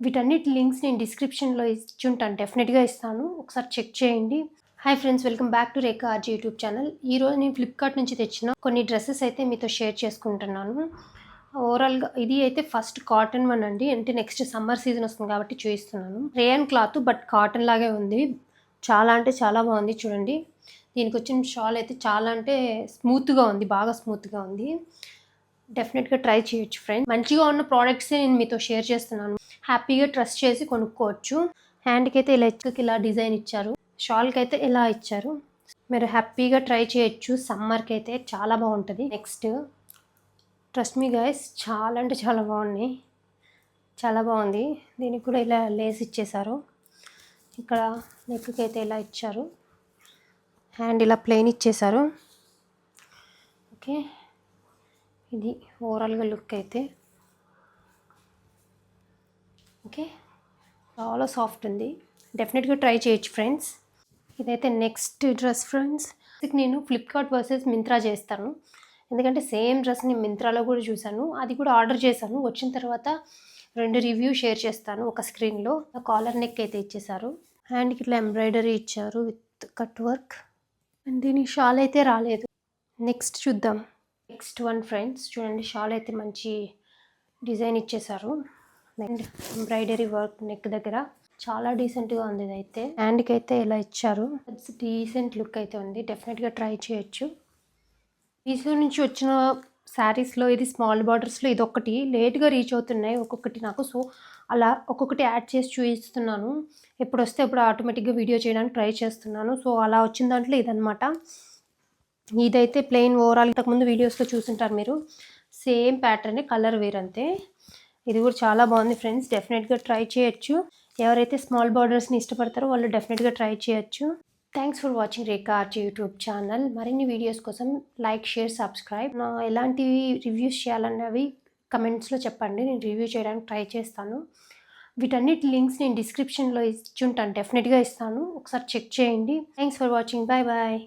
వీటన్నిటి లింక్స్ నేను డిస్క్రిప్షన్లో ఇచ్చుంటాను, డెఫినెట్గా ఇస్తాను, ఒకసారి చెక్ చేయండి. Hi friends, welcome back to Rekha RG YouTube channel. ఈరోజు నేను ఫ్లిప్కార్ట్ నుంచి తెచ్చిన కొన్ని డ్రెస్సెస్ అయితే మీతో షేర్ చేసుకుంటున్నాను. ఓవరాల్గా ఇది అయితే ఫస్ట్ కాటన్ వన్ అండి, అంటే నెక్స్ట్ సమ్మర్ సీజన్ వస్తుంది కాబట్టి చూపిస్తున్నాను. రేయన్ క్లాత్ బట్ కాటన్ లాగే ఉంది, చాలా అంటే చాలా బాగుంది. చూడండి, దీనికి వచ్చిన షాల్ అయితే చాలా అంటే స్మూత్గా ఉంది, బాగా స్మూత్గా ఉంది. డెఫినెట్గా ట్రై చేయొచ్చు ఫ్రెండ్స్. మంచిగా ఉన్న ప్రోడక్ట్సే నేను మీతో షేర్ చేస్తున్నాను, హ్యాపీగా ట్రస్ట్ చేసి కొనుక్కోవచ్చు. హ్యాండ్కి అయితే ఇలా డిజైన్ ఇచ్చారు, షాల్కి అయితే ఇలా ఇచ్చారు. మీరు హ్యాపీగా ట్రై చేయొచ్చు, సమ్మర్కి అయితే చాలా బాగుంటుంది. నెక్స్ట్ ట్రస్ట్ మీ గైస్, చాలా అంటే చాలా బాగున్నాయి, చాలా బాగుంది. దీనికి కూడా ఇలా లేస్ ఇచ్చేసారు. ఇక్కడ నెక్కి అయితే ఇలా ఇచ్చారు, హ్యాండ్ ఇలా ప్లెయిన్ ఇచ్చేసారు. ఓకే, ఇది ఓవరాల్గా లుక్ అయితే. ఓకే, చాలా సాఫ్ట్ ఉంది, డెఫినెట్గా ట్రై చేయొచ్చు ఫ్రెండ్స్. ఇదైతే నెక్స్ట్ డ్రెస్ ఫ్రెండ్స్. నేను ఫ్లిప్కార్ట్ వర్సెస్ మింత్రా చేస్తాను, ఎందుకంటే సేమ్ డ్రెస్ నేను మింత్రాలో కూడా చూశాను, అది కూడా ఆర్డర్ చేశాను. వచ్చిన తర్వాత రెండు రివ్యూ షేర్ చేస్తాను ఒక స్క్రీన్లో. కాలర్ నెక్ అయితే ఇచ్చేసారు, హ్యాండ్కి ఇట్లా ఎంబ్రాయిడరీ ఇచ్చారు విత్ కట్ వర్క్, అండ్ దీని షాల్ అయితే రాలేదు. నెక్స్ట్ చూద్దాం. నెక్స్ట్ వన్ ఫ్రెండ్స్, చూడండి, షాల్ అయితే మంచి డిజైన్ ఇచ్చేసారు, అండ్ ఎంబ్రాయిడరీ వర్క్ నెక్ దగ్గర చాలా డీసెంట్గా ఉంది. ఇదైతే హ్యాండ్కి అయితే ఇలా ఇచ్చారు, డీసెంట్ లుక్ అయితే ఉంది, డెఫినెట్గా ట్రై చేయొచ్చు. మీషో నుంచి వచ్చిన శారీస్లో ఇది స్మాల్ బార్డర్స్లో ఇది ఒకటి లేట్గా రీచ్ అవుతున్నాయి ఒక్కొక్కటి నాకు, సో అలా ఒక్కొక్కటి యాడ్ చేసి చూపిస్తున్నాను. ఎప్పుడు వస్తే అప్పుడు ఆటోమేటిక్గా వీడియో చేయడానికి ట్రై చేస్తున్నాను. సో అలా వచ్చిన దాంట్లో ఇదనమాట. ఇదైతే ప్లెయిన్ ఓవరాల్, ఇంతకుముందు వీడియోస్లో చూసుంటారు మీరు, సేమ్ ప్యాటర్న్, కలర్ వేర్ అంతే. ఇది కూడా చాలా బాగుంది ఫ్రెండ్స్, డెఫినెట్గా ట్రై చేయొచ్చు. ఎవరైతే స్మాల్ బార్డర్స్ని ఇష్టపడతారో వాళ్ళు డెఫినెట్గా ట్రై చేయొచ్చు. Thanks for watching Rekha RG YouTube channel. మరిన్ని వీడియోస్ కోసం లైక్, షేర్, సబ్స్క్రైబ్. ఎలాంటివి రివ్యూస్ చేయాలన్నవి కమెంట్స్లో చెప్పండి, నేను రివ్యూ చేయడానికి ట్రై చేస్తాను. వీటన్నిటి లింక్స్ నేను డిస్క్రిప్షన్లో ఇచ్చుంటాను, డెఫినెట్గా ఇస్తాను, ఒకసారి చెక్ చేయండి. Thanks for watching, bye bye.